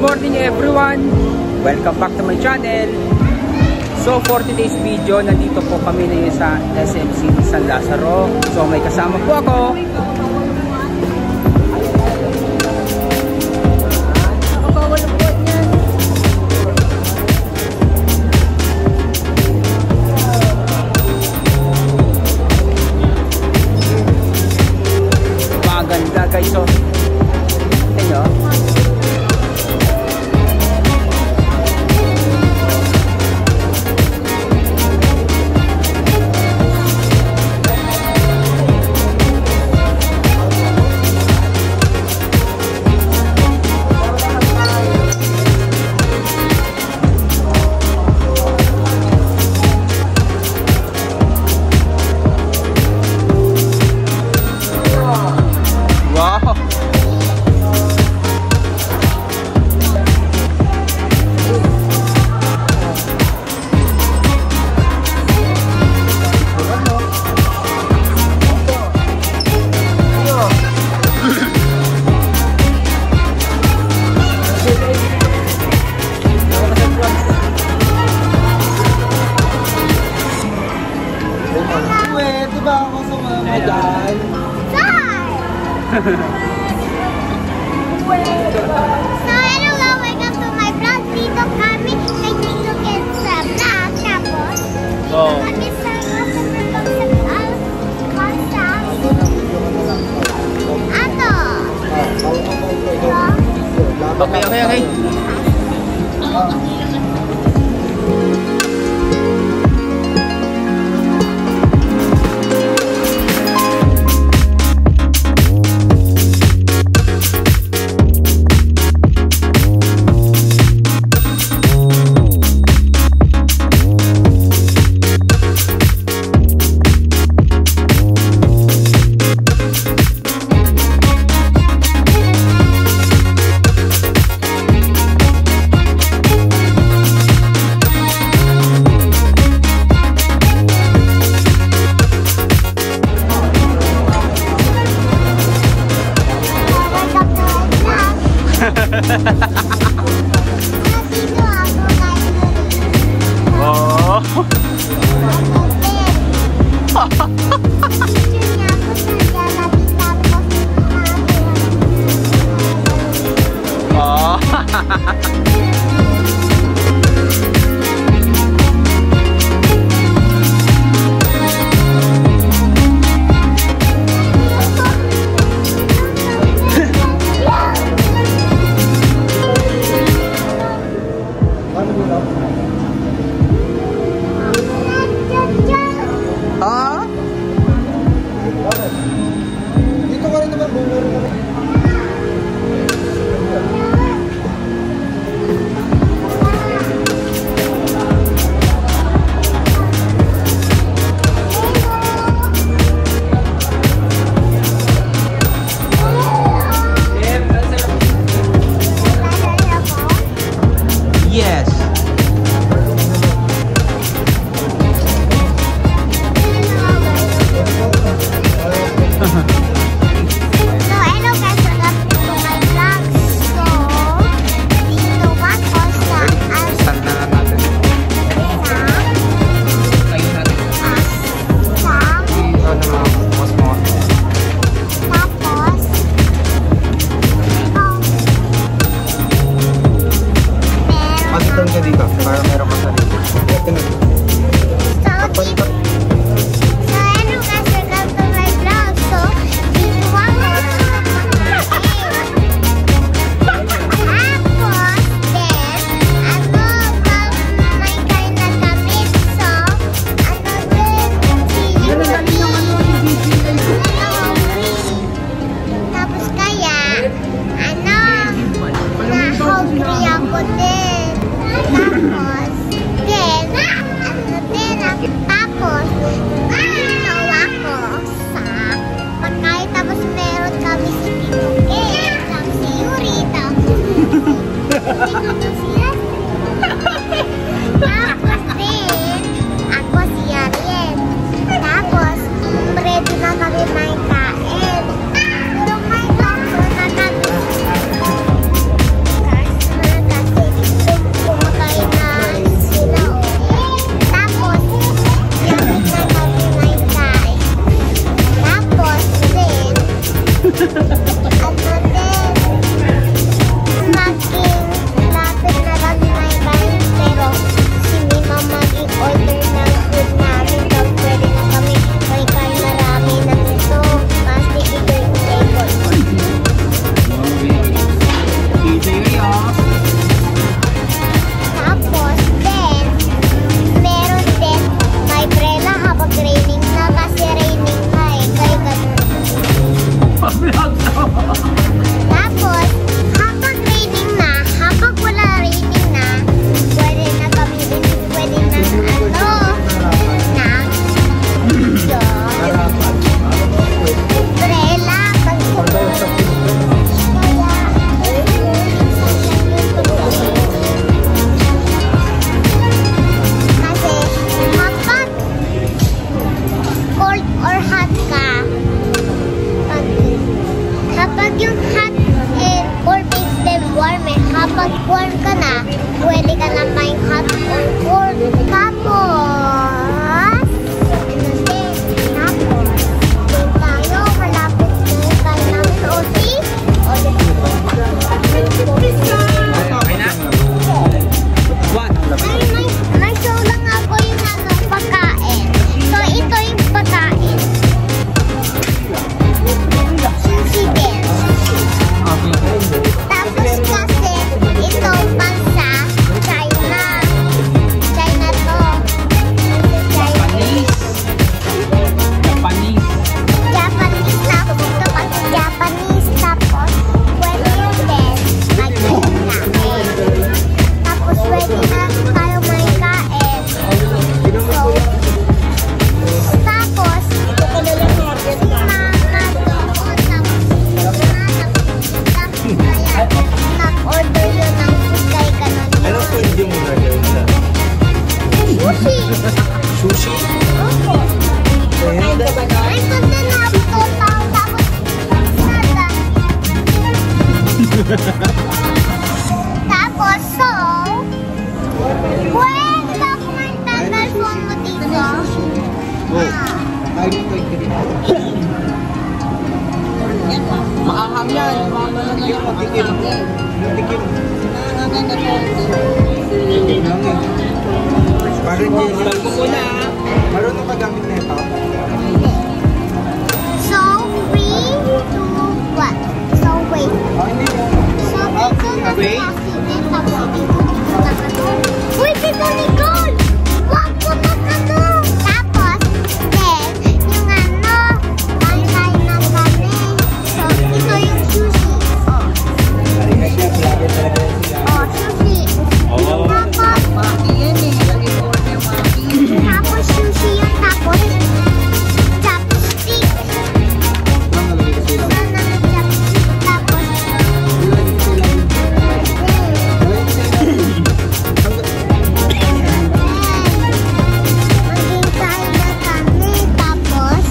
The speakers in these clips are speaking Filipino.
morning everyone! Welcome back to my channel. So for today's video, nandito po kami ngayon sa SM City San Lazaro. So may kasama po ako. Maganda guys, so tingnan nyo. So hello, welcome to my vlog. Dito kami kay Tito Ken sa vlog. Tapos, dito kami sa Okay. lapit na lang may kain, pero si Mima mag-order ng food namin. So, pwede na kami may kain marami na ito. Kasi ito yung table. Tapos, then, meron din may umbrella habang raining na kasi raining na eh. Kaya ganun. Tapos, habang raining na, habang wala raining na, pwede na kami pwede na umbrella. Kasi kapag cold or hot ka, kapag yung hot cold makes them warm eh. Kapag warm ka na, pwede ka na may hot or cold. Tapos, doon tayo, malapit na yung tayo namin sa OC. Okay na? What? May show lang ako yung pagkain. So, ito yung pagkain. Sushi din. Tapos kasi, ito bansa, China. China to. Japanese. Japanese. Tapos ito kasi Japanese. Tapos, pwede yun din. Mag-eat namin. Tapos, pwede na tayo may kain. So, tapos, si Mama doon. Tapos kaya, nag-order yun ng food kay kanon. Anong food yung muna doon sa? Sushi. Sushi? Opo. Ayun, Ay, ganda na ako to. Tapos, nada. Tapos, so, pwede ba kumanta ng phone mo dito? Maanghang yan. Tikim. Tikim. Parang jelly. Talbo ko na. Marunong ka gamit na ito? So, 3, 2, 1. So, wait. Hindi mo. So, dito na wait. sa asin. Tapos, dito na ano. Uy, dito ni Gold! Wag ko na ano! Tapos, then, yung ano, pangkain na kami. So, ito yung sushi. Oh, sushi. Tapos sushi yun. Tapos, chopstick. Tapos, maghintay na kami. Tapos,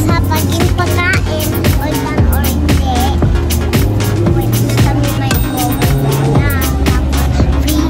sa paging pagkain, organ or hindi, pwede na kami may cover na. Tapos, free.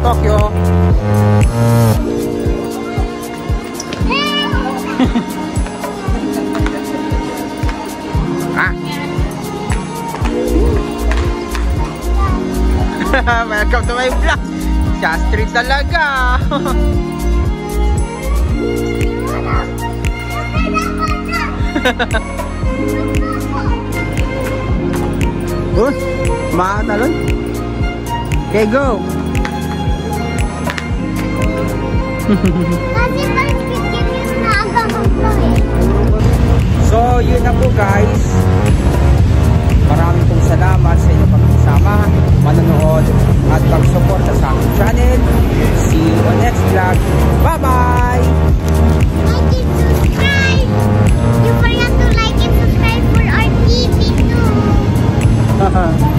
Tokyo. Ah. Welcome to my vlog. Siya street talaga. Makatalon. Okay, go. Kasi pag-skip yun na agad ko eh. So, yun na po guys. Maraming pong salamat sa inyong pagkasama, manonood at pag-suporta sa aking channel. See you on next vlog. Bye-bye! Like and subscribe. You forgot to like and subscribe for our TV too.